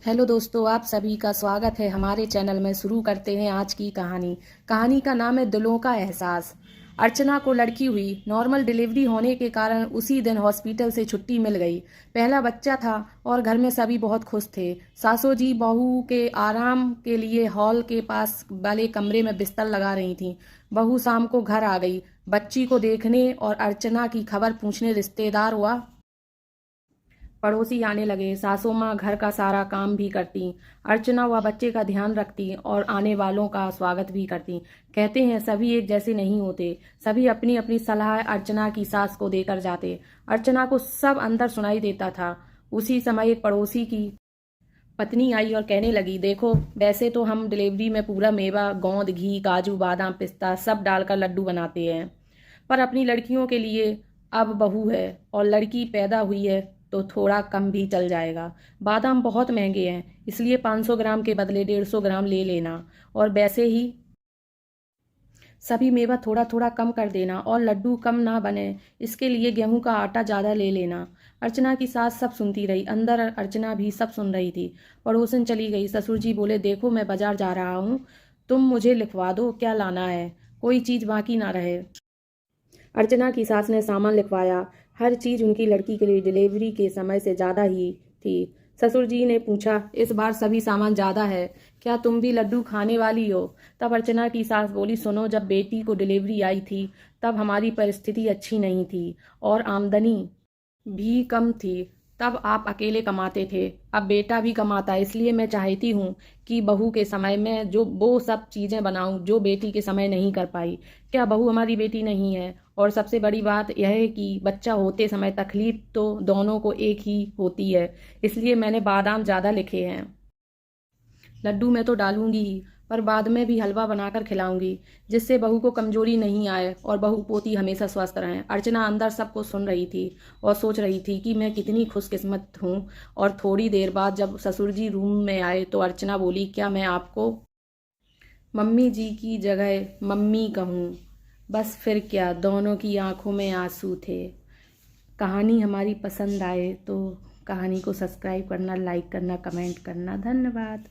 Hello दोस्तों, आप सभी का स्वागत है हमारे चैनल में। शुरू करते हैं आज की कहानी। कहानी का नाम है दिलों का एहसास। अर्चना को लड़की हुई। नॉर्मल डिलीवरी होने के कारण उसी दिन हॉस्पिटल से छुट्टी मिल गई। पहला बच्चा था और घर में सभी बहुत खुश थे। सासू जी बहू के आराम के लिए हॉल के पास वाले कमरे में बिस्तर लगा रही थीं। बहू शाम को घर आ गई। बच्ची को देखने और अर्चना की खबर पूछने रिश्तेदार हुआ पड़ोसी आने लगे। सासू माँ घर का सारा काम भी करती। अर्चना व बच्चे का ध्यान रखती और आने वालों का स्वागत भी करती। कहते हैं सभी एक जैसे नहीं होते। सभी अपनी अपनी सलाह अर्चना की सास को देकर जाते। अर्चना को सब अंदर सुनाई देता था। उसी समय एक पड़ोसी की पत्नी आई और कहने लगी, देखो, वैसे तो हम डिलीवरी में पूरा मेवा, गोंद, घी, काजू, बादाम, पिस्ता सब डालकर लड्डू बनाते हैं, पर अपनी लड़कियों के लिए अब बहू है और लड़की पैदा हुई है तो थोड़ा कम भी चल जाएगा। बादाम बहुत महंगे हैं, इसलिए 500 ग्राम के बदले 150 ग्राम ले लेना, और वैसे ही सभी मेवा थोड़ा थोड़ा कम कर देना, और लड्डू कम ना बने इसके लिए गेहूं का आटा ज़्यादा ले लेना। अर्चना की सास सब सुनती रही। अंदर अर्चना भी सब सुन रही थी। पड़ोसन चली गई। ससुर जी बोले, देखो, मैं बाजार जा रहा हूँ, तुम मुझे लिखवा दो क्या लाना है, कोई चीज़ बाकी ना रहे। अर्चना की सास ने सामान लिखवाया। हर चीज़ उनकी लड़की के लिए डिलीवरी के समय से ज़्यादा ही थी। ससुर जी ने पूछा, इस बार सभी सामान ज़्यादा है, क्या तुम भी लड्डू खाने वाली हो? तब अर्चना की सास बोली, सुनो, जब बेटी को डिलीवरी आई थी तब हमारी परिस्थिति अच्छी नहीं थी और आमदनी भी कम थी। तब आप अकेले कमाते थे, अब बेटा भी कमाता है, इसलिए मैं चाहती हूँ कि बहू के समय में जो वो सब चीज़ें बनाऊँ जो बेटी के समय नहीं कर पाई। क्या बहू हमारी बेटी नहीं है? और सबसे बड़ी बात यह है कि बच्चा होते समय तकलीफ तो दोनों को एक ही होती है, इसलिए मैंने बादाम ज़्यादा लिखे हैं। लड्डू मैं तो डालूंगी ही, पर बाद में भी हलवा बनाकर खिलाऊंगी, जिससे बहू को कमजोरी नहीं आए और बहू पोती हमेशा स्वस्थ रहें। अर्चना अंदर सबको सुन रही थी और सोच रही थी कि मैं कितनी खुशकिस्मत हूँ। और थोड़ी देर बाद जब ससुर जी रूम में आए तो अर्चना बोली, क्या मैं आपको मम्मी जी की जगह मम्मी कहूँ? बस फिर क्या, दोनों की आंखों में आंसू थे। कहानी हमारी पसंद आए तो कहानी को सब्सक्राइब करना, लाइक करना, कमेंट करना। धन्यवाद।